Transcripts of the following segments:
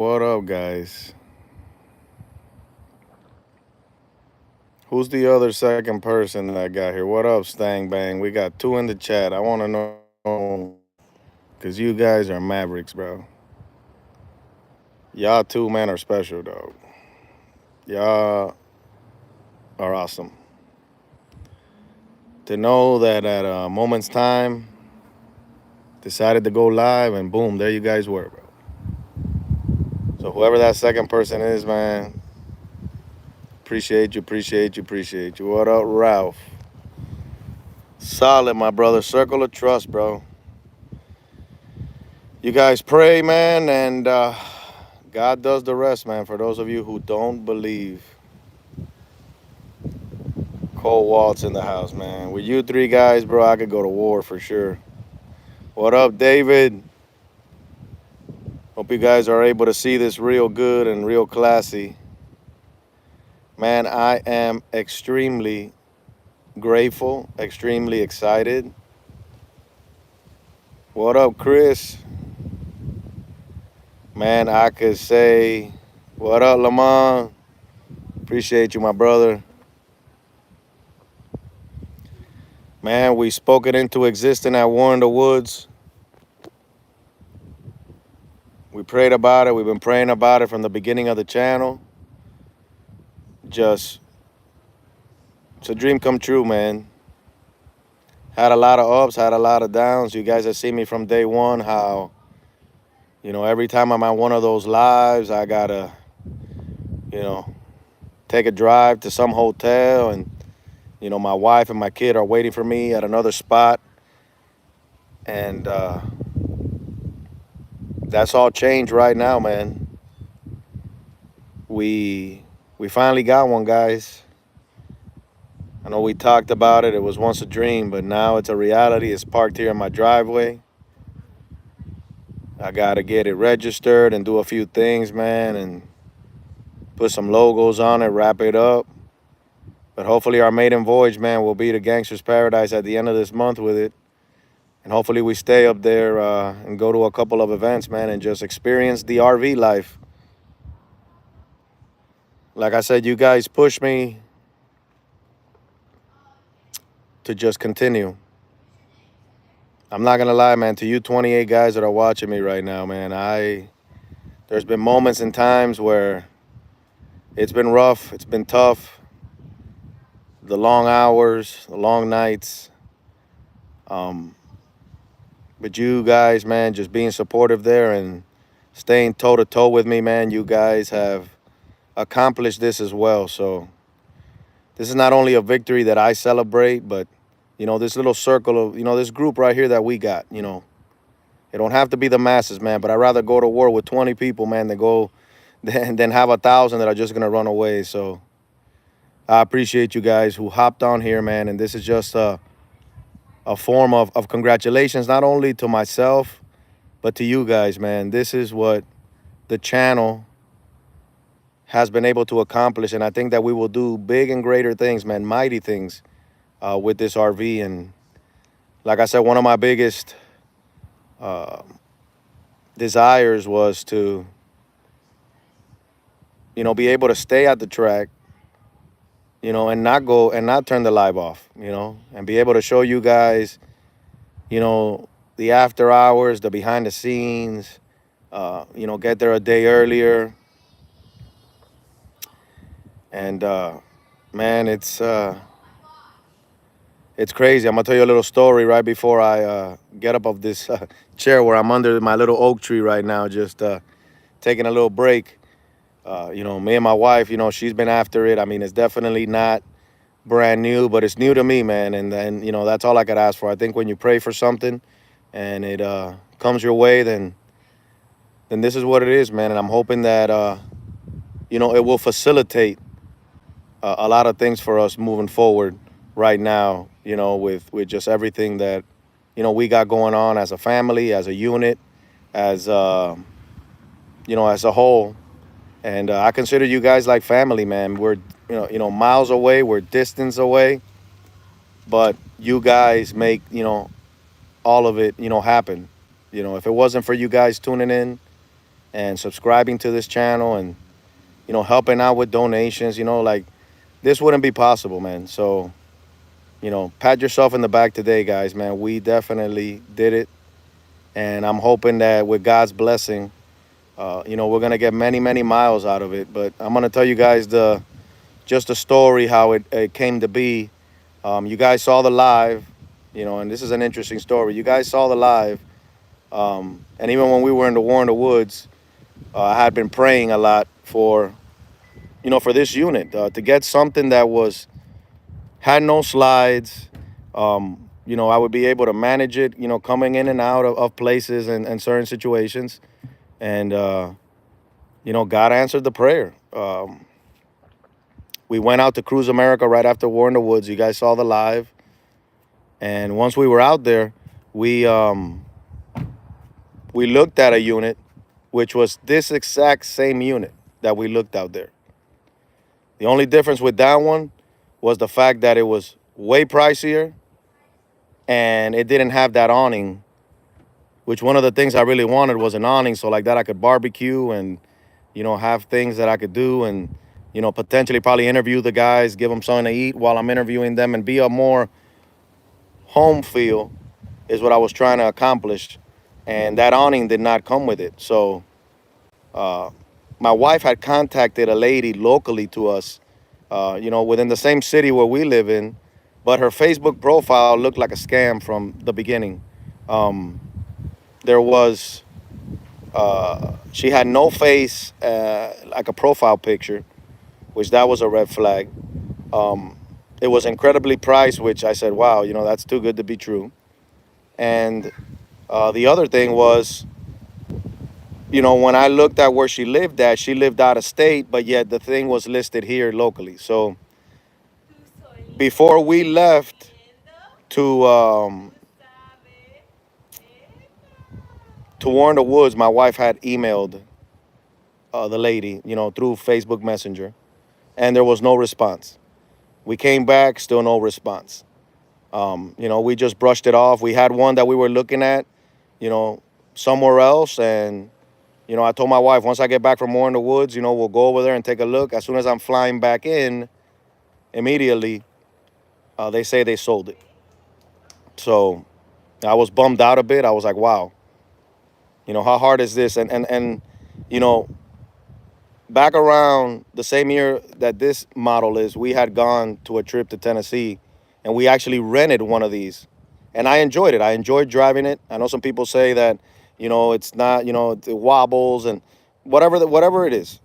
What up, guys? Who's the other second person that got here? What up, Stang Bang? We got two in the chat. I want to know because you guys are Mavericks, bro. Y'all two, man, are special, dog. Y'all are awesome. To know that at a moment's time, decided to go live, and boom, there you guys were, bro. So whoever that second person is, man, appreciate you, appreciate you, appreciate you. What up, Ralph? Solid, my brother. Circle of trust, bro. You guys pray, man, and God does the rest, man. For those of you who don't believe, Cole Waltz in the house, man. With you three guys, bro, I could go to war for sure. What up, David? Hope you guys are able to see this real good and real classy. Man, I am extremely grateful, extremely excited. What up, Chris? Man, I could say, what up, Lamont? Appreciate you, my brother. Man, we spoke it into existence at War in the Woods. We prayed about it. We've been praying about it from the beginning of the channel. Just, it's a dream come true, man. Had a lot of ups, had a lot of downs. You guys have seen me from day one, how, every time I'm at one of those lives, I gotta, you know, take a drive to some hotel, and, my wife and my kid are waiting for me at another spot. And that's all changed right now, man. We finally got one, guys. I know we talked about it. It was once a dream, but now it's a reality. It's parked here in my driveway. I got to get it registered and do a few things, man, and put some logos on it, wrap it up. But hopefully our maiden voyage, man, will be to Gangster's Paradise at the end of this month with it. And hopefully we stay up there and go to a couple of events, man, and just experience the RV life. Like I said, you guys push me to just continue. I'm not gonna lie, man, to you 28 guys that are watching me right now, man, there's been moments and times where it's been rough, it's been tough, the long hours, the long nights. But you guys, man, just being supportive there and staying toe to toe with me, man, you guys have accomplished this as well. So this is not only a victory that I celebrate, but this little circle of, this group right here that we got, it don't have to be the masses, man, but I'd rather go to war with 20 people, man, than have 1,000 that are just gonna run away. So I appreciate you guys who hopped on here, man, and this is just a form of congratulations, not only to myself, but to you guys, man. This is what the channel has been able to accomplish, and I think that we will do big and greater things, man, mighty things with this RV. And like I said, one of my biggest desires was to, be able to stay at the track, and not turn the live off, and be able to show you guys, the after hours, the behind the scenes, get there a day earlier. And man, it's crazy. I'm gonna tell you a little story right before I get up of this chair where I'm under my little oak tree right now, just taking a little break. Me and my wife, she's been after it. I mean, it's definitely not brand new, but it's new to me, man. And then, that's all I could ask for. I think when you pray for something and it comes your way, then this is what it is, man. And I'm hoping that, it will facilitate a lot of things for us moving forward right now, with just everything that, we got going on as a family, as a unit, as, as a whole. And I consider you guys like family, man. We're, miles away, we're distance away, but you guys make, all of it, happen. If it wasn't for you guys tuning in, and subscribing to this channel and, helping out with donations. Like this wouldn't be possible, man. So, pat yourself in the back today, guys, man. We definitely did it. And I'm hoping that with God's blessing, we're gonna get many, many miles out of it. But I'm gonna tell you guys just the story how it came to be. You guys saw the live, and this is an interesting story. You guys saw the live, and even when we were in the war in the woods, I had been praying a lot for this unit to get something that was had no slides. I would be able to manage it, coming in and out of places and certain situations. And, God answered the prayer. We went out to Cruise America right after War in the Woods. You guys saw the live. And once we were out there, we looked at a unit, which was this exact same unit that we looked out there. The only difference with that one was the fact that it was way pricier and it didn't have that awning, which one of the things I really wanted was an awning. So like that I could barbecue and, have things that I could do and, potentially probably interview the guys, give them something to eat while I'm interviewing them and be a more home feel is what I was trying to accomplish. And that awning did not come with it. So uh, my wife had contacted a lady locally to us, within the same city where we live in, but her Facebook profile looked like a scam from the beginning. Um, there was she had no face, like a profile picture, which that was a red flag. Um, it was incredibly priced, which I said, wow, that's too good to be true. And the other thing was, when I looked at where she lived out of state, but yet the thing was listed here locally. So before we left to Warren the Woods, my wife had emailed the lady, through Facebook Messenger, and there was no response. We came back, still no response. We just brushed it off. We had one that we were looking at, you know, somewhere else, and I told my wife once I get back from Warren the Woods, we'll go over there and take a look. As soon as I'm flying back in, immediately they say they sold it. So I was bummed out a bit. I was like, wow, how hard is this? And you know, back around the same year that this model is, we had gone to a trip to Tennessee, and we actually rented one of these, and I enjoyed it. I enjoyed driving it. I know some people say that, it's not, it wobbles and whatever it is.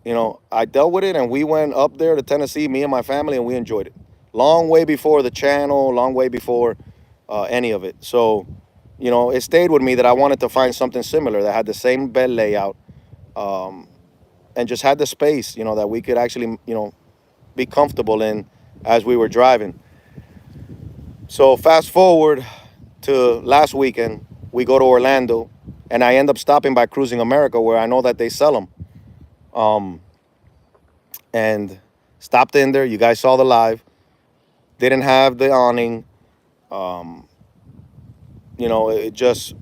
I dealt with it, and we went up there to Tennessee, me and my family, and we enjoyed it. Long way before the channel, long way before any of it. So, it stayed with me that I wanted to find something similar that had the same bed layout. And just had the space, that we could actually, be comfortable in as we were driving. So fast forward to last weekend, we go to Orlando, and I end up stopping by Cruising America, where I know that they sell them. Um, and stopped in there. You guys saw the live. Didn't have the awning. Um, it just,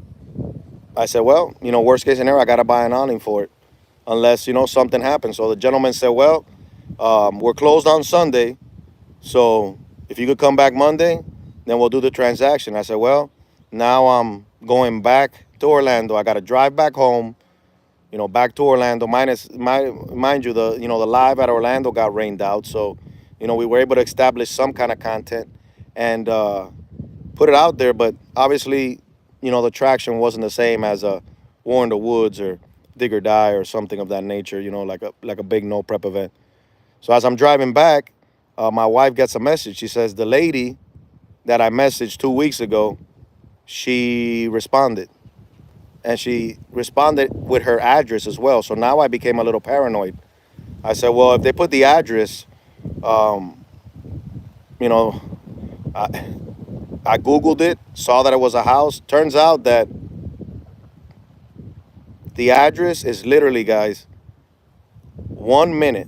I said, well, worst case scenario, I got to buy an awning for it, unless, something happens. So the gentleman said, well, we're closed on Sunday. So if you could come back Monday, then we'll do the transaction. I said, well, now I'm going back to Orlando. I got to drive back home, back to Orlando. Mind you, the live at Orlando got rained out. So, we were able to establish some kind of content and put it out there. But obviously, the traction wasn't the same as a War in the Woods or Dig or Die or something of that nature, like a big no prep event. So as I'm driving back, my wife gets a message. She says, the lady that I messaged 2 weeks ago, she responded. And she responded with her address as well. So now I became a little paranoid. I said, well, if they put the address, um, you know, I, I Googled it, saw that it was a house. Turns out that the address is literally, guys, 1 minute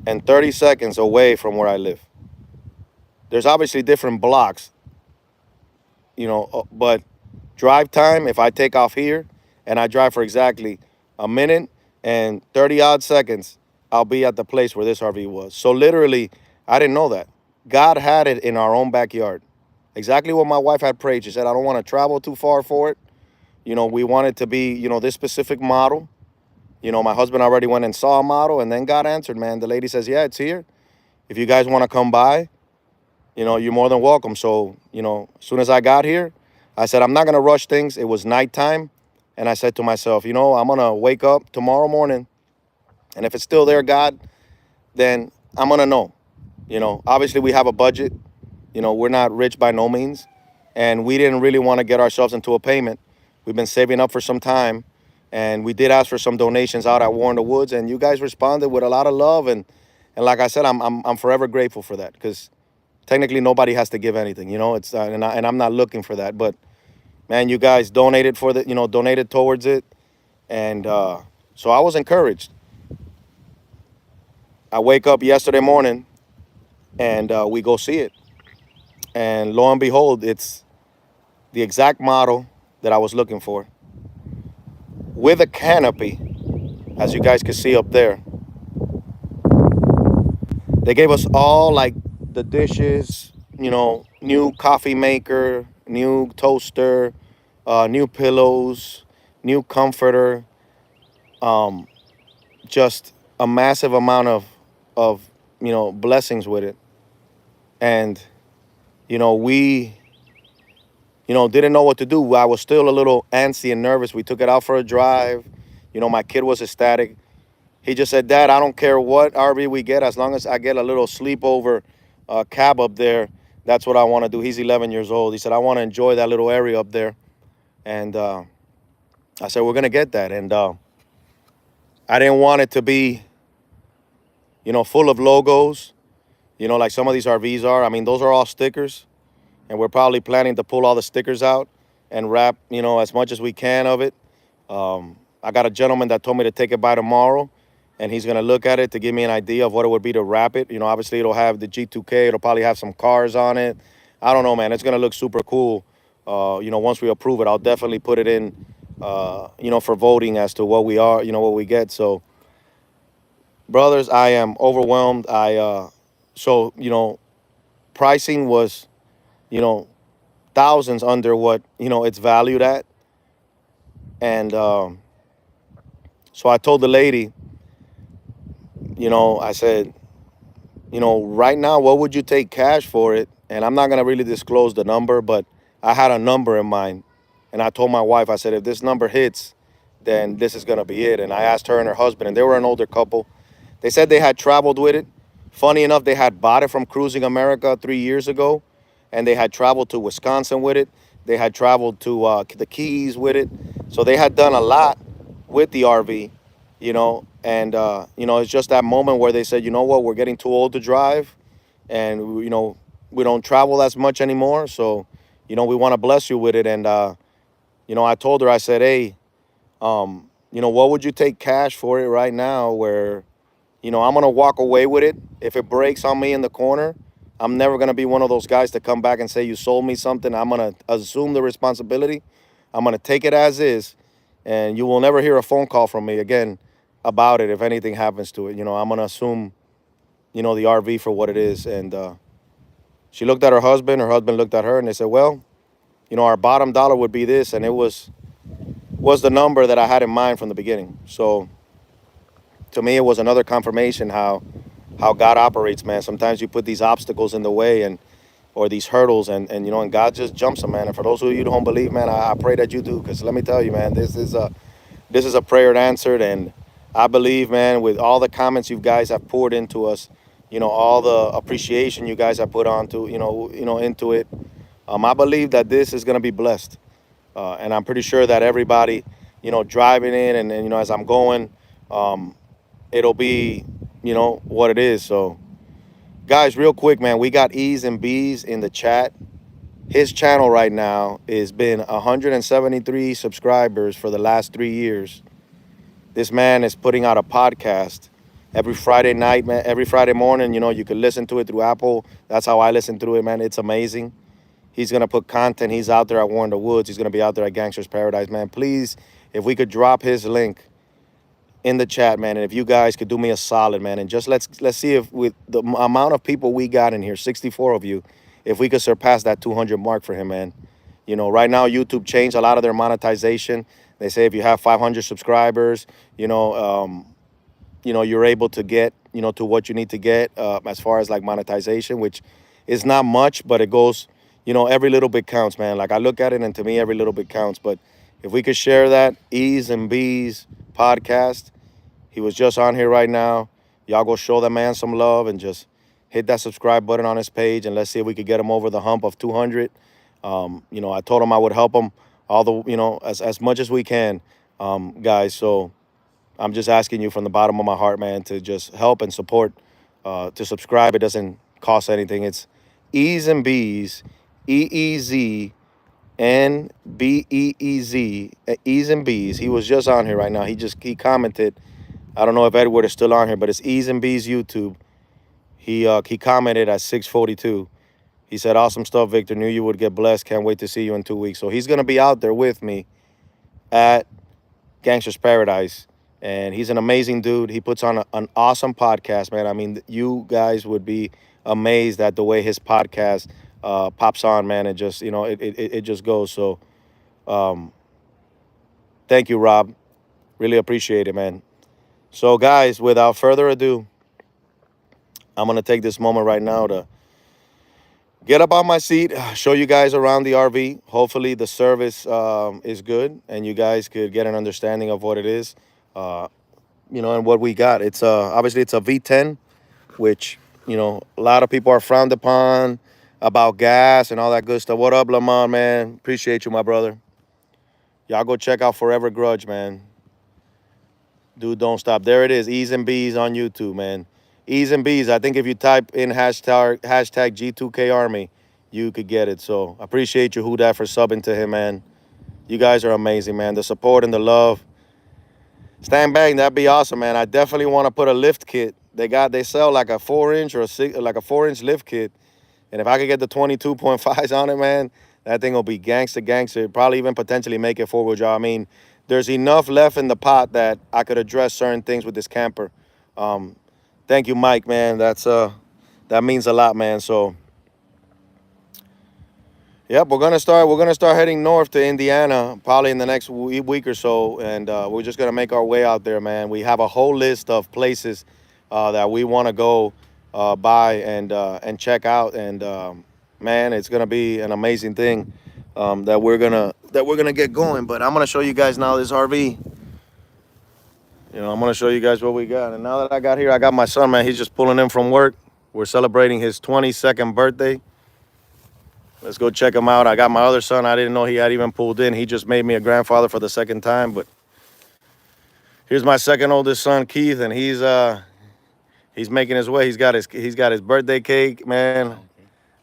and 30 seconds away from where I live. There's obviously different blocks, but drive time, if I take off here and I drive for exactly a minute, and 30 odd seconds, I'll be at the place where this RV was. So literally, I didn't know that. God had it in our own backyard. Exactly what my wife had prayed. She said, I don't want to travel too far for it. We want it to be, this specific model. My husband already went and saw a model, and then God answered, man. The lady says, yeah, it's here. If you guys want to come by, you're more than welcome. So, as soon as I got here, I said, I'm not going to rush things. It was nighttime. And I said to myself, I'm going to wake up tomorrow morning. And if it's still there, God, then I'm going to know. Obviously we have a budget. We're not rich by no means. And we didn't really want to get ourselves into a payment. We've been saving up for some time. And we did ask for some donations out at War in the Woods. And you guys responded with a lot of love. And like I said, I'm forever grateful for that, because technically nobody has to give anything. It's and I'm not looking for that. But man, you guys donated for the donated towards it. And so I was encouraged. I wake up yesterday morning, and we go see it. And lo and behold, it's the exact model that I was looking for, with a canopy, as you guys can see up there. They gave us all, like, the dishes, new coffee maker, new toaster, new pillows, new comforter, um, just a massive amount of blessings with it. And we didn't know what to do. I was still a little antsy and nervous. We took it out for a drive. My kid was ecstatic. He just said, Dad, I don't care what RV we get, as long as I get a little sleepover cab up there. That's what I want to do. He's 11 years old. He said, I want to enjoy that little area up there. And I said, we're going to get that. And I didn't want it to be, full of logos, like some of these RVs are. I mean, those are all stickers. And we're probably planning to pull all the stickers out and wrap, as much as we can of it. I got a gentleman that told me to take it by tomorrow, and he's going to look at it to give me an idea of what it would be to wrap it. Obviously it'll have the G2K. It'll probably have some cars on it. I don't know, man. It's going to look super cool. Once we approve it, I'll definitely put it in, for voting as to what we are, what we get. So, brothers, I am overwhelmed. Pricing was, thousands under what, it's valued at. And so I told the lady, I said, right now, what would you take cash for it? And I'm not going to really disclose the number, but I had a number in mind. And I told my wife, I said, if this number hits, then this is going to be it. And I asked her and her husband, and they were an older couple. They said they had traveled with it. Funny enough, they had bought it from Cruising America 3 years ago, and they had traveled to Wisconsin with it. They had traveled to the Keys with it. So they had done a lot with the RV, and, it's just that moment where they said, you know what, we're getting too old to drive, and, we don't travel as much anymore. So, we want to bless you with it. And, I told her, I said, hey, what would you take cash for it right now, where, I'm going to walk away with it. If it breaks on me in the corner, I'm never going to be one of those guys to come back and say, you sold me something. I'm going to assume the responsibility. I'm going to take it as is. And you will never hear a phone call from me again about it if anything happens to it. I'm going to assume, the RV for what it is. And she looked at her husband looked at her, and they said, well, our bottom dollar would be this. And it was the number that I had in mind from the beginning. So to me, it was another confirmation how God operates, man. Sometimes you put these obstacles in the way, or these hurdles, and God just jumps them, man. And for those of you who don't believe, man, I pray that you do, because let me tell you, man, this is a prayer answered. And I believe, man, with all the comments you guys have poured into us, all the appreciation you guys have put onto, into it, I believe that this is going to be blessed. And I'm pretty sure that everybody, driving in, and as I'm going, it'll be, what it is. So, guys, real quick, man, we got E's and B's in the chat. His channel right now has been 173 subscribers for the last 3 years. This man is putting out a podcast every Friday night, man. Every Friday morning, you can listen to it through Apple. That's how I listen through it, man. It's amazing. He's going to put content. He's out there at War in the Woods. He's going to be out there at Gangster's Paradise, man. Please, if we could drop his link in the chat, man. And if you guys could do me a solid, man, and just let's see if with the amount of people we got in here, 64 of you, if we could surpass that 200 mark for him, man. You know, right now YouTube changed a lot of their monetization. They say if you have 500 subscribers, you're able to get, to what you need to get as far as like monetization, which is not much, but it goes, every little bit counts, man. Like I look at it, and to me, every little bit counts. But if we could share that E's and B's podcast, he was just on here right now. Y'all go show that man some love and just hit that subscribe button on his page, and let's see if we could get him over the hump of 200. I told him I would help him all the, as much as we can, guys. So I'm just asking you from the bottom of my heart, man, to just help and support, to subscribe. It doesn't cost anything. It's E's and B's, EEZNBEEZ, E's and B's. He was just on here right now. He commented. I don't know if Edward is still on here, but it's E's and B's YouTube. He commented at 6:42. He said, "Awesome stuff, Victor. Knew you would get blessed. Can't wait to see you in 2 weeks." So he's gonna be out there with me at Gangster's Paradise. And he's an amazing dude. He puts on an awesome podcast, man. I mean, you guys would be amazed at the way his podcast pops on, man. And just, it just goes. So thank you, Rob. Really appreciate it, man. So, guys, without further ado, I'm going to take this moment right now to get up on my seat, show you guys around the RV. Hopefully the service is good and you guys could get an understanding of what it is, and what we got. It's obviously it's a V10, which, a lot of people are frowned upon about gas and all that good stuff. What up, Lamont, man? Appreciate you, my brother. Y'all go check out Forever Grudge, man. Dude, don't stop. There it is, E's and B's on YouTube, man. E's and B's. I think if you type in hashtag G2K Army, you could get it. So I appreciate you, Who Dat, for subbing to him, man. You guys are amazing, man. The support and the love. Stand back, that'd be awesome, man. I definitely want to put a lift kit. They sell like a 4-inch or like a 4-inch lift kit. And if I could get the 22.5s on it, man, that thing will be gangster. Probably even potentially make it 4-wheel drive. I mean, there's enough left in the pot that I could address certain things with this camper. Thank you, Mike, man. That means a lot, man. So, yep, we're gonna start heading north to Indiana probably in the next week or so, and we're just gonna make our way out there, man. We have a whole list of places that we want to go by and check out, and man, it's gonna be an amazing thing that we're gonna get going. But I'm gonna show you guys now this RV. I'm gonna show you guys what we got. And now that I got here, I got my son, man. He's just pulling in from work. We're celebrating his 22nd birthday. Let's go check him out. I got my other son. I didn't know he had even pulled in. He just made me a grandfather for the second time. But here's my second oldest son, Keith, and he's making his way. He's got his birthday cake, man.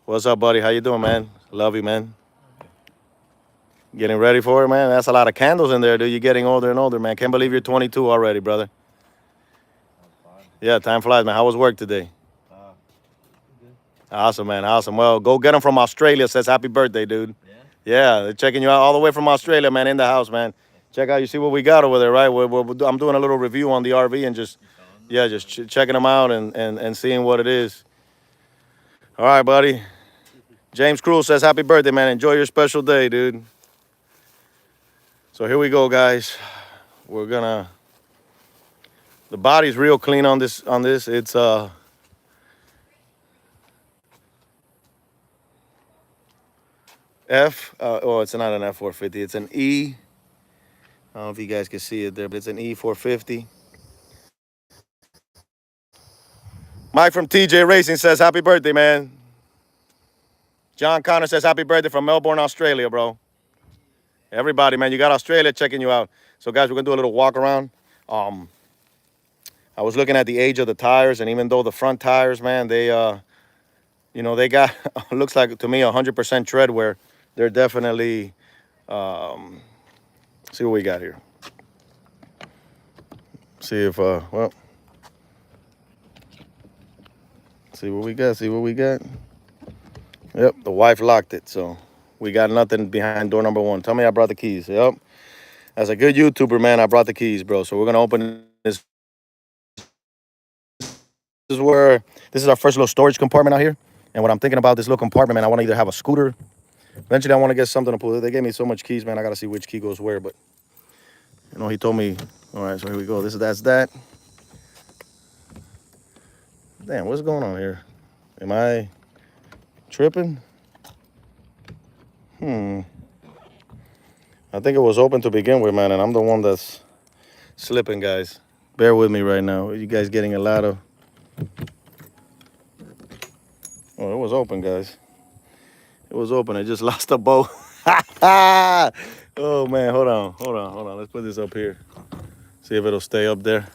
What's up, buddy? How you doing, man? Love you, man. Getting ready for it, man. That's a lot of candles in there, dude. You're getting older and older, man. Can't believe you're 22 already, brother. Yeah, time flies, man. How was work today? Awesome, man. Awesome. Well, go get him from Australia. Says happy birthday, dude. Yeah, they're checking you out all the way from Australia, man, in the house, man. Check out, you see what we got over there, right? I'm doing a little review on the RV and just checking them out and seeing what it is. All right, buddy. James Cruz says happy birthday, man. Enjoy your special day, dude. So here we go, guys. The body's real clean on this. It's F. It's not an F450. It's an E. I don't know if you guys can see it there, but it's an E450. Mike from TJ Racing says happy birthday, man. John Connor says happy birthday from Melbourne, Australia, bro. Everybody, man, you got Australia checking you out. So, guys, we're going to do a little walk around. I was looking at the age of the tires, and even though the front tires, man, they got, looks like to me 100% tread wear. They're definitely, see what we got here. See if, see what we got. Yep, the wife locked it, so we got nothing behind door number 1. Tell me I brought the keys. Yep. As a good YouTuber, man, I brought the keys, bro. So we're going to open this is where this is our first little storage compartment out here. And what I'm thinking about this little compartment, man, I want to either have a scooter. Eventually, I want to get something to pull. They gave me so much keys, man. I gotta see which key goes where. But he told me, all right, so here we go. That's that. Damn, what's going on here? Am I tripping? I think it was open to begin with, man, and I'm the one that's slipping, guys. Bear with me right now. You guys getting a lot of. Oh, it was open, guys. It was open. I just lost the boat. Oh man, hold on. Let's put this up here. See if it'll stay up there.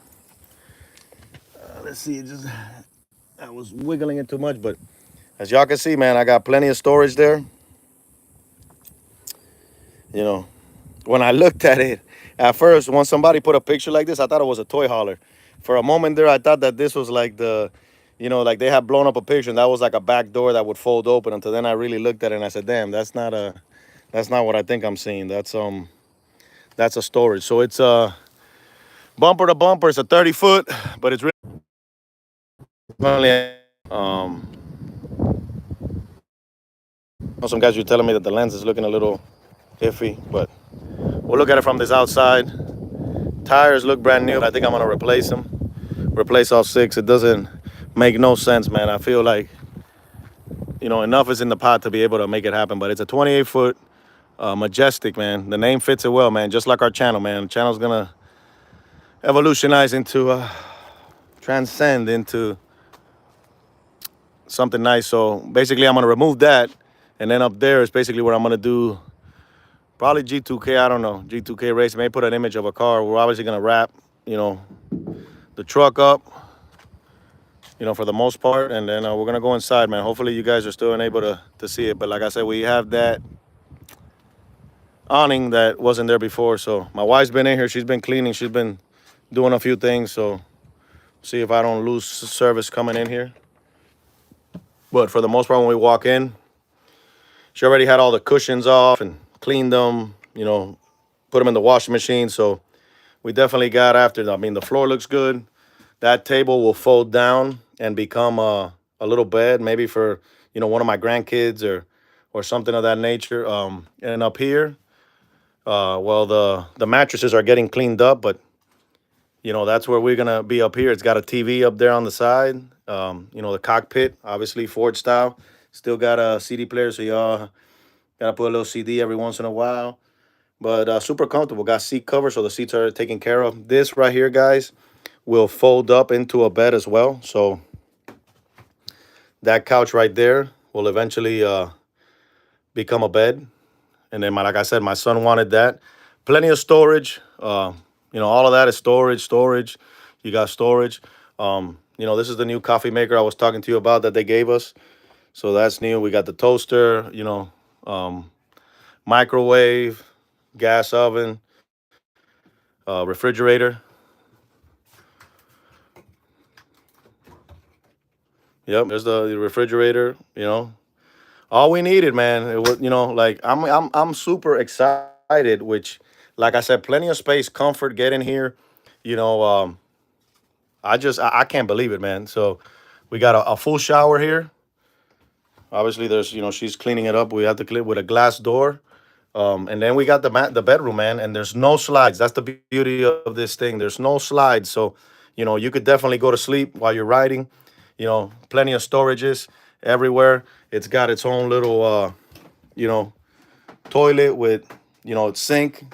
Let's see. I was wiggling it too much, but as y'all can see, man, I got plenty of storage there. You know, when I looked at it at first, when somebody put a picture like this, I thought it was a toy hauler. For a moment there, I thought that this was like like they had blown up a picture and that was like a back door that would fold open. Until then, I really looked at it and I said, "Damn, that's not what I think I'm seeing. That's a storage." So it's bumper to bumper. It's a 30 foot, but it's really some guys were telling me that the lens is looking a little iffy, but we'll look at it from this outside. Tires look brand new. I think I'm gonna replace them. Replace all six. It doesn't make no sense, man. I feel like enough is in the pot to be able to make it happen. But it's a 28 foot majestic, man. The name fits it well, man. Just like our channel, man. The channel's gonna evolutionize into transcend into something nice. So basically, I'm gonna remove that, and then up there is basically where I'm gonna do probably G2K. I don't know, G2K race. May put an image of a car. We're obviously gonna wrap, the truck up, for the most part, and then we're gonna go inside, man. Hopefully, you guys are still able to see it. But like I said, we have that awning that wasn't there before. So my wife's been in here. She's been cleaning. She's been doing a few things. So see if I don't lose service coming in here. But for the most part, when we walk in, she already had all the cushions off and cleaned them, put them in the washing machine. So we definitely got after them. I mean, the floor looks good. That table will fold down and become a little bed, maybe for, one of my grandkids or something of that nature. And up here, well, the mattresses are getting cleaned up, but that's where we're gonna be up here. It's got a TV up there on the side. The cockpit, obviously Ford style. Still got a CD player, so y'all gotta put a little CD every once in a while. But super comfortable. Got seat covers, so the seats are taken care of. This right here, guys, will fold up into a bed as well. So that couch right there will eventually become a bed. And then, like I said, my son wanted that. Plenty of storage. All of that is storage. You got storage. This is the new coffee maker I was talking to you about that they gave us. So that's new. We got the toaster, microwave, gas oven, refrigerator. Yep, there's the refrigerator. All we needed, man. It was, like I'm super excited. Which, like I said, plenty of space, comfort. Get in here. You know, um, I can't believe it, man. So we got a full shower here. Obviously, there's she's cleaning it up. We have to clean with a glass door. And then we got the bedroom, man, and there's no slides. That's the beauty of this thing. There's no slides, so you could definitely go to sleep while you're riding. Plenty of storages everywhere. It's got its own little you know toilet with sink,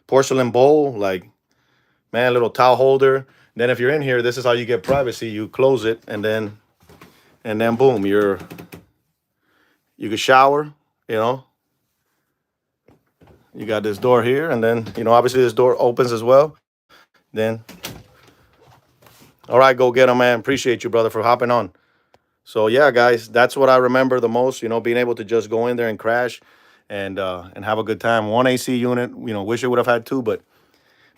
porcelain bowl, like man, little towel holder. Then if you're in here, this is how you get privacy. You close it, and then boom, you can shower. You know, you got this door here, and then obviously this door opens as well. Then, all right, go get him, man. Appreciate you, brother, for hopping on. So yeah, guys, that's what I remember the most. Being able to just go in there and crash, and have a good time. One AC unit. Wish it would have had two, but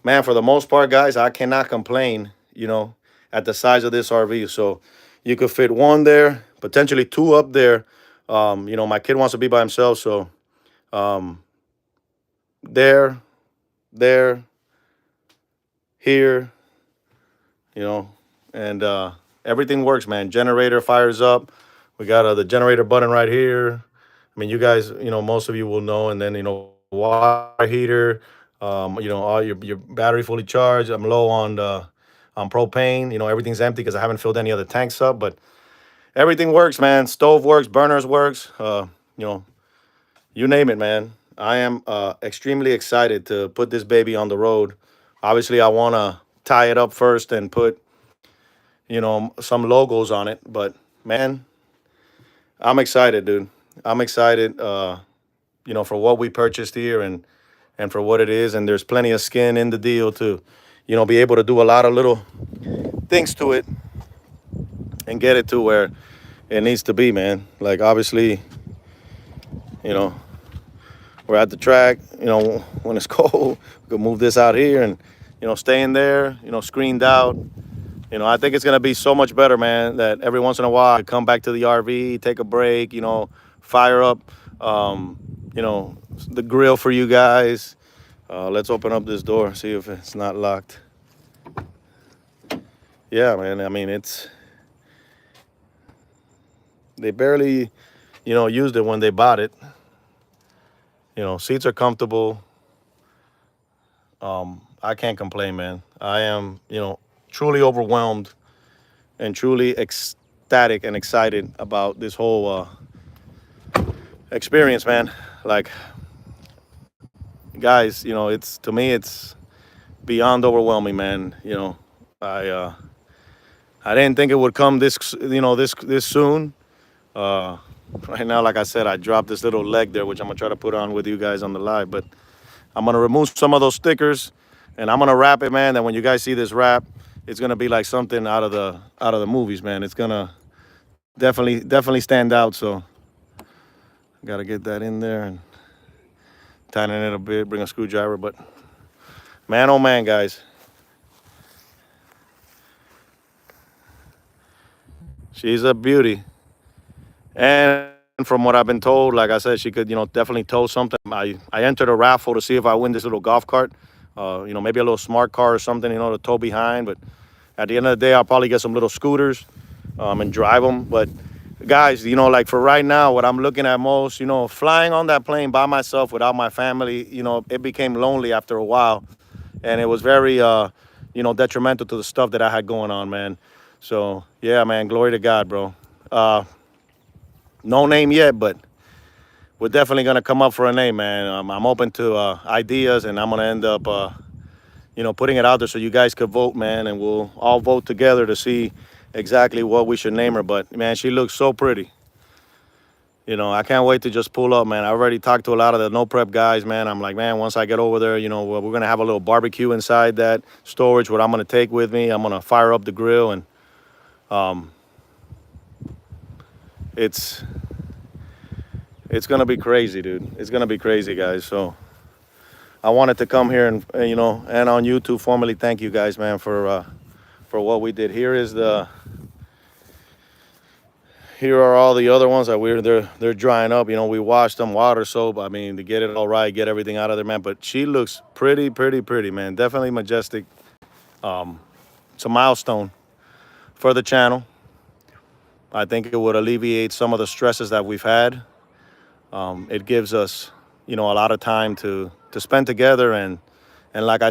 man, for the most part, guys, I cannot complain. At the size of this RV, so you could fit one there, potentially two up there. My kid wants to be by himself, so um, there, there, here, and everything works, man. Generator fires up. We got the generator button right here. I mean, you guys, most of you will know. And then, water heater, all your battery fully charged. I'm low on propane. Everything's empty because I haven't filled any other tanks up. But everything works, man. Stove works, burners works. You know, you name it, man. I am extremely excited to put this baby on the road. Obviously, I want to tie it up first and put, some logos on it. But man, I'm excited, dude. I'm excited, for what we purchased here and for what it is. And there's plenty of skin in the deal to, be able to do a lot of little things to it and get it to where it needs to be, man. Like obviously, you know, we're at the track, when it's cold, we could move this out here and, stay in there, screened out. I think it's gonna be so much better, man, that every once in a while I come back to the RV, take a break, fire up, the grill for you guys. Let's open up this door, see if it's not locked. Yeah, man. I mean, they barely, used it when they bought it. Seats are comfortable. I can't complain, man. I am, truly overwhelmed and truly ecstatic and excited about this whole experience, man. Like, guys, it's to me, it's beyond overwhelming, man. I uh, I didn't think it would come this soon. Uh, right now, like I said, I dropped this little leg there, which I'm gonna try to put on with you guys on the live. But I'm gonna remove some of those stickers, and I'm gonna wrap it, man. That when you guys see this wrap, it's gonna be like something out of the movies, man. It's gonna definitely stand out. So gotta get that in there and tighten it a bit, bring a screwdriver. But man, oh man, guys, she's a beauty. And from what I've been told, like I said, she could, definitely tow something. I entered a raffle to see if I win this little golf cart, maybe a little smart car or something, to tow behind. But at the end of the day, I'll probably get some little scooters and drive them. But guys, like for right now, what I'm looking at most, flying on that plane by myself without my family, it became lonely after a while. And it was very, detrimental to the stuff that I had going on, man. So, yeah, man, glory to God, bro. No name yet, but we're definitely gonna come up for a name, man. I'm open to ideas, and I'm gonna end up, putting it out there so you guys could vote, man, and we'll all vote together to see exactly what we should name her. But man, she looks so pretty. I can't wait to just pull up, man. I already talked to a lot of the no prep guys, man. I'm like, man, once I get over there, we're gonna have a little barbecue inside that storage, what I'm gonna take with me. I'm gonna fire up the grill, and it's gonna be crazy, dude. It's gonna be crazy, guys. So I wanted to come here and and on YouTube formally thank you guys, man, for what we did. Here are all the other ones that they're drying up. We washed them, water soap. I mean, to get it all right, get everything out of there, man. But she looks pretty, man. Definitely majestic. It's a milestone for the channel. I think it would alleviate some of the stresses that we've had. It gives us, a lot of time to spend together, and like I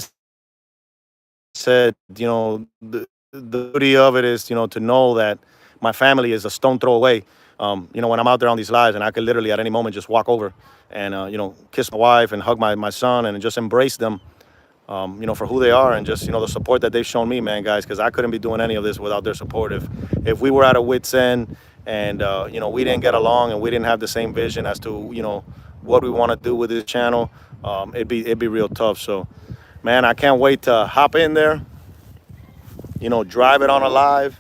said, the beauty of it is, to know that my family is a stone throw away. When I'm out there on these lives, and I could literally at any moment just walk over and kiss my wife and hug my son and just embrace them, for who they are, and just the support that they've shown me, man, guys, because I couldn't be doing any of this without their support. If we were at a wit's end and we didn't get along and we didn't have the same vision as to what we want to do with this channel, it'd be real tough. So, man, I can't wait to hop in there, drive it on a live,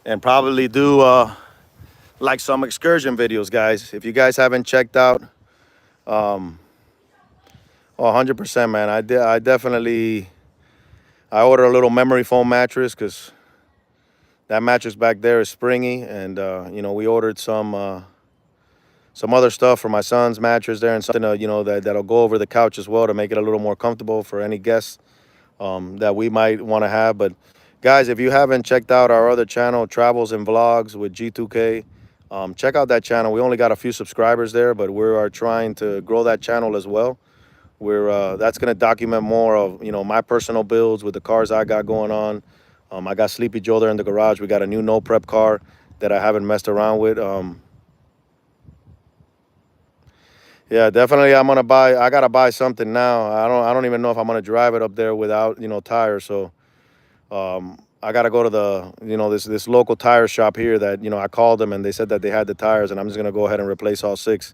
and probably do like some excursion videos, guys. If you guys haven't checked out, 100%, man. I definitely I ordered a little memory foam mattress because that mattress back there is springy, and we ordered some other stuff for my son's mattress there, and something that'll go over the couch as well to make it a little more comfortable for any guests that we might want to have. But Guys, if you haven't checked out our other channel, Travels and Vlogs with G2K, check out that channel. We only got a few subscribers there, but we are trying to grow that channel as well. We're That's going to document more of my personal builds with the cars I got going on. I got Sleepy Joe there in the garage. We got a new no prep car that I haven't messed around with. Yeah, definitely. I'm gonna buy. I gotta buy something now. I don't even know if I'm gonna drive it up there without tires. So I gotta go to the this local tire shop here that I called them and they said that they had the tires, and I'm just gonna go ahead and replace all six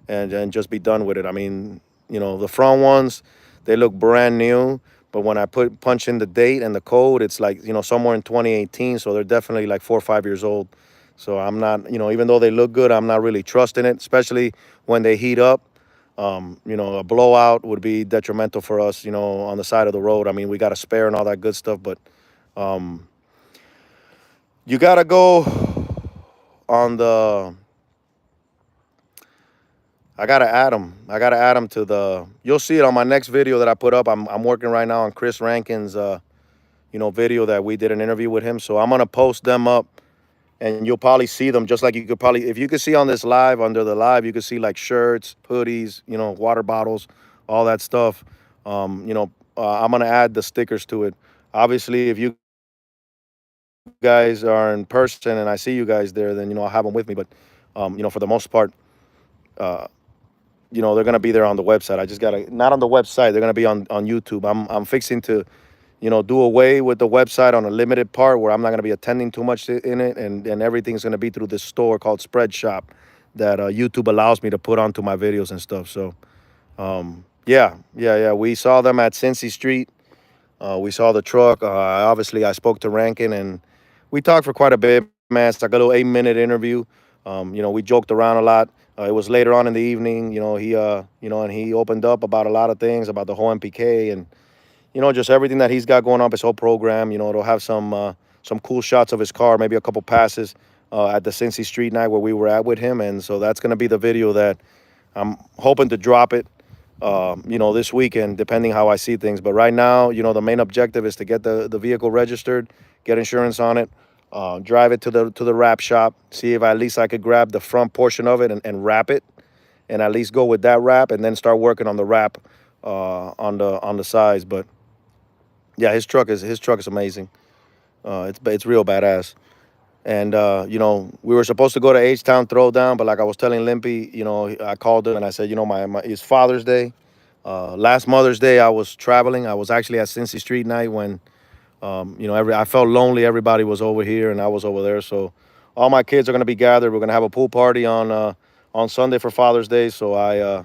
and just be done with it. I mean, the front ones, they look brand new, but when I punch in the date and the code, it's like somewhere in 2018. So they're definitely like 4 or 5 years old. So I'm not, even though they look good, I'm not really trusting it, especially when they heat up. A blowout would be detrimental for us, on the side of the road. I mean, we got a spare and all that good stuff, but um, you gotta go on the. I gotta add them. I gotta add them to the. You'll see it on my next video that I put up. I'm working right now on Chris Rankin's video that we did an interview with him. So I'm gonna post them up, and you'll probably see them just like you could probably if you could see on this live under the live, you could see like shirts, hoodies, water bottles, all that stuff. I'm gonna add the stickers to it. Obviously, if you guys are in person and I see you guys there, then I'll have them with me. But for the most part, uh, they're gonna be there on the website. I just gotta not on the website. They're gonna be on YouTube. I'm fixing to do away with the website on a limited part where I'm not gonna be attending too much in it, and everything's gonna be through this store called Spread Shop that YouTube allows me to put onto my videos and stuff. So yeah. We saw them at Cincy Street. We saw the truck. Obviously, I spoke to Rankin and we talked for quite a bit, man. It's like a little 8-minute interview. We joked around a lot. It was later on in the evening. And he opened up about a lot of things about the whole MPK and just everything that he's got going on, his whole program. It'll have some cool shots of his car, maybe a couple passes at the Cincy Street night where we were at with him, and so that's gonna be the video that I'm hoping to drop it this weekend, depending how I see things. But right now, the main objective is to get the vehicle registered, get insurance on it, drive it to the wrap shop, see if at least I could grab the front portion of it and wrap it, and at least go with that wrap, and then start working on the wrap on the sides. But yeah, his truck is amazing. It's real badass. And we were supposed to go to H Town Throwdown, but like I was telling Limpy, I called him and I said, it's Father's Day. Last Mother's Day, I was traveling. I was actually at Cincy Street night when, I felt lonely. Everybody was over here and I was over there. So all my kids are gonna be gathered. We're gonna have a pool party on Sunday for Father's Day. So I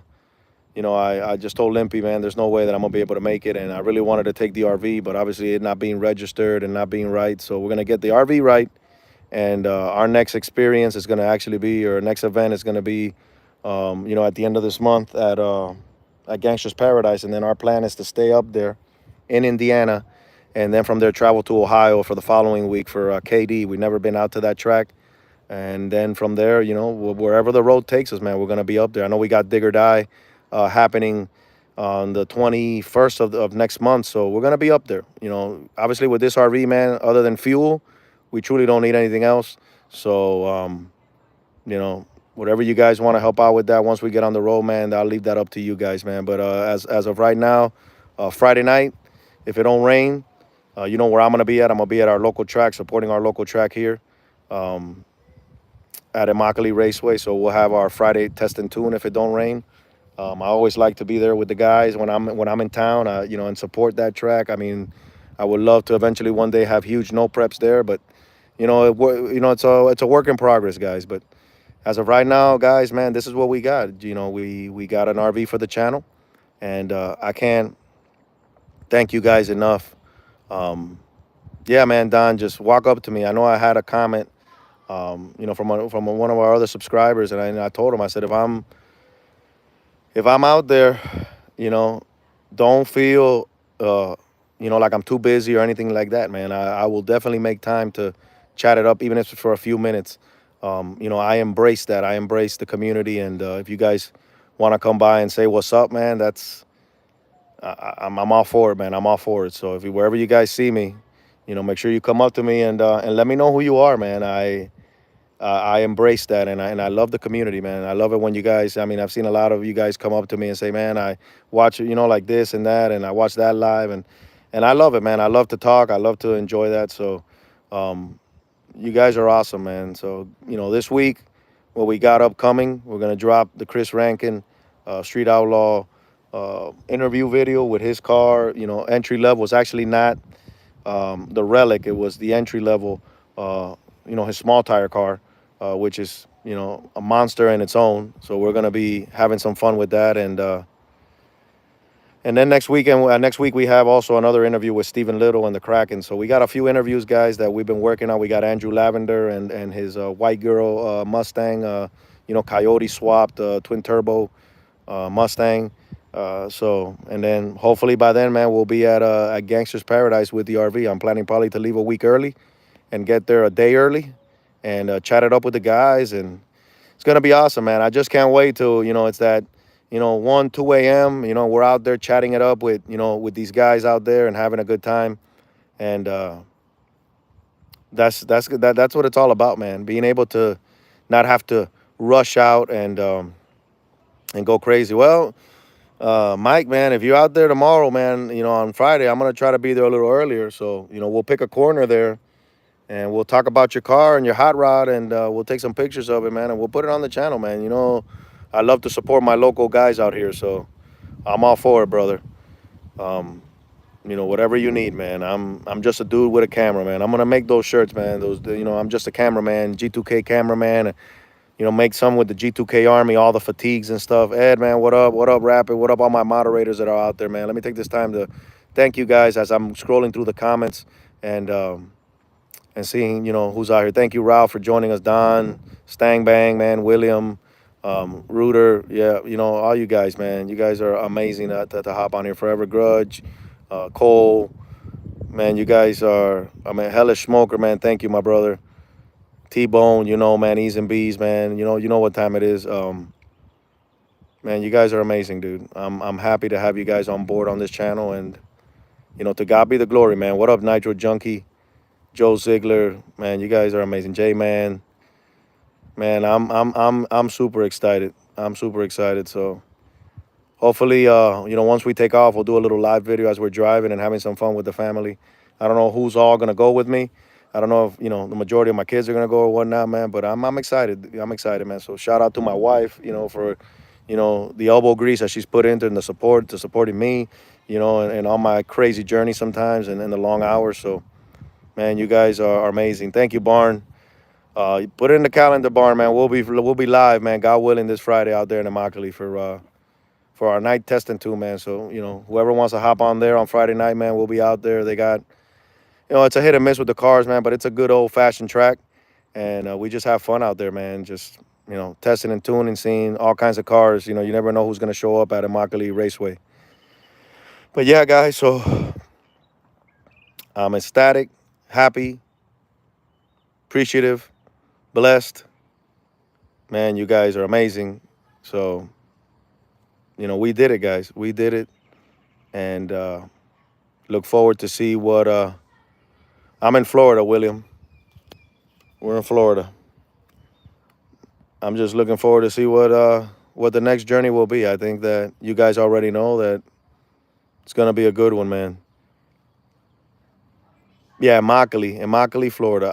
just told Limpy, man, there's no way that I'm gonna be able to make it. And I really wanted to take the RV, but obviously it not being registered and not being right. So we're gonna get the RV right. And our next experience is going to actually be, or next event is going to be, at the end of this month at Gangster's Paradise. And then our plan is to stay up there in Indiana, and then from there travel to Ohio for the following week for KD. We've never been out to that track, and then from there, wherever the road takes us, man, we're going to be up there. I know we got Dig or Die happening on the 21st of next month, so we're going to be up there. Obviously with this RV, man, other than fuel, we truly don't need anything else. So, whatever you guys want to help out with that once we get on the road, man, I'll leave that up to you guys, man. But as of right now, Friday night, if it don't rain, you know where I'm gonna be at. I'm gonna be at our local track, supporting our local track here um, at Immokalee Raceway. So we'll have our Friday test and tune if it don't rain. I always like to be there with the guys when I'm in town, and support that track. I mean, I would love to eventually one day have huge no preps there, but it's a work in progress, guys. But as of right now, guys, man, this is what we got. We got an RV for the channel, and I can't thank you guys enough. Um, yeah, man, Don, just walk up to me. I know I had a comment, from one of our other subscribers, and I told him, I said, if I'm out there, you know, don't feel, like I'm too busy or anything like that, man. I will definitely make time to chat it up, even if it's for a few minutes. I embrace that. I embrace the community, and if you guys want to come by and say what's up, man, I'm all for it, man. I'm all for it. So if wherever you guys see me, make sure you come up to me and let me know who you are, man. I embrace that, and I love the community, man. I love it when you guys. I mean, I've seen a lot of you guys come up to me and say, "Man, I watch it, like this and that, and I watch that live," and I love it, man. I love to talk. I love to enjoy that. So, um, you guys are awesome, man. So, this week, what we got upcoming, we're gonna drop the Chris Rankin, Street Outlaw, interview video with his car. Entry level was actually not the Relic. It was the entry level. His small tire car, which is a monster in its own. So we're gonna be having some fun with that, and then next week we have also another interview with Stephen Little and the Kraken. So we got a few interviews, guys, that we've been working on. We got Andrew Lavender and his white girl Mustang, Coyote swapped twin turbo Mustang. And then hopefully by then, man, we'll be at Gangster's Paradise with the RV. I'm planning probably to leave a week early and get there a day early and chat it up with the guys. And it's going to be awesome, man. I just can't wait till, it's that, 1, 2 a.m., we're out there chatting it up with these guys out there and having a good time. And that's what it's all about, man. Being able to not have to rush out and go crazy. Well, Mike, man, if you're out there tomorrow, man, on Friday, I'm going to try to be there a little earlier. So, we'll pick a corner there and we'll talk about your car and your hot rod, and we'll take some pictures of it, man, and we'll put it on the channel, man. I love to support my local guys out here, so I'm all for it, brother. Um, whatever you need, man. I'm just a dude with a camera, man. I'm gonna make those shirts, man. I'm just a cameraman, G2K cameraman. Make some with the G2K Army, all the fatigues and stuff. Ed, man, what up? What up, Rapid? What up, all my moderators that are out there, man? Let me take this time to thank you guys as I'm scrolling through the comments and seeing, who's out here. Thank you, Ralph, for joining us. Don, Stang Bang, man, William, Rooter, yeah, all you guys, man. You guys are amazing to hop on here. Forever Grudge, Cole, man, you guys are, Hellish Smoker, man. Thank you, my brother. T-Bone, man, E's and B's, man. You know what time it is. Man, you guys are amazing, dude. I'm happy to have you guys on board on this channel, and to God be the glory, man. What up, Nitro Junkie? Joe Ziegler, man, you guys are amazing. J Man, man, I'm super excited. I'm super excited. So hopefully, once we take off, we'll do a little live video as we're driving and having some fun with the family. I don't know who's all gonna go with me. I don't know if the majority of my kids are gonna go or whatnot, man. But I'm excited. I'm excited, man. So shout out to my wife, for the elbow grease that she's put into and the support to supporting me, and on my crazy journey sometimes and the long hours. So. Man, you guys are amazing. Thank you, Barn. Put it in the calendar, Barn, man. We'll be live, man. God willing, this Friday out there in Immokalee for our night testing too, man. So whoever wants to hop on there on Friday night, man, we'll be out there. They got, it's a hit and miss with the cars, man, but it's a good old fashioned track, and we just have fun out there, man. Just testing and tuning, seeing all kinds of cars. You never know who's gonna show up at Immokalee Raceway. But yeah, guys. So I'm ecstatic, happy, appreciative, blessed, man. You guys are amazing. So we did it, guys. We did it, and look forward to see what I'm in Florida, William. We're in Florida. I'm just looking forward to see what the next journey will be. I think that you guys already know that it's gonna be a good one, man. Yeah, Immokalee, Florida.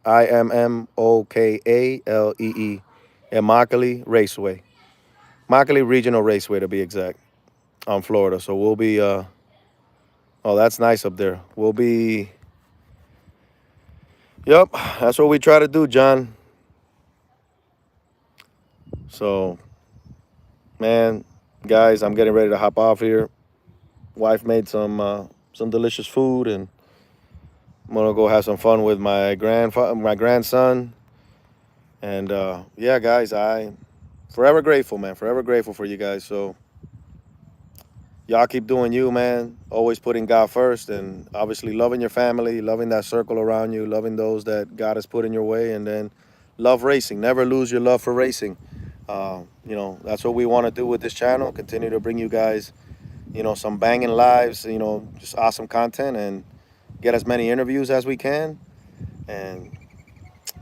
IMMOKALEE, Immokalee Raceway, Immokalee Regional Raceway to be exact, on Florida. So we'll be. Oh, that's nice up there. We'll be. Yep, that's what we try to do, John. So, man, guys, I'm getting ready to hop off here. Wife made some delicious food, and I'm gonna go have some fun with my grandson. And yeah, guys, I forever grateful, man. Forever grateful for you guys. So y'all keep doing you, man. Always putting God first, and obviously loving your family, loving that circle around you, loving those that God has put in your way, and then love racing. Never lose your love for racing. That's what we want to do with this channel. Continue to bring you guys, some banging lives, just awesome content, and get as many interviews as we can. And,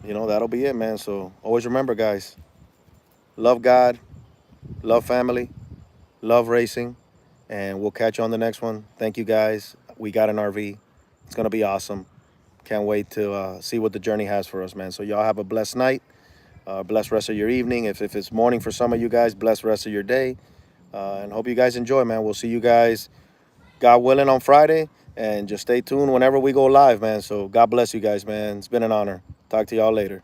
that'll be it, man. So always remember, guys, love God, love family, love racing, and we'll catch you on the next one. Thank you, guys. We got an RV. It's going to be awesome. Can't wait to see what the journey has for us, man. So y'all have a blessed night, blessed rest of your evening. If it's morning for some of you guys, blessed rest of your day. And hope you guys enjoy, man. We'll see you guys, God willing, on Friday. And just stay tuned whenever we go live, man. So God bless you guys, man. It's been an honor. Talk to y'all later.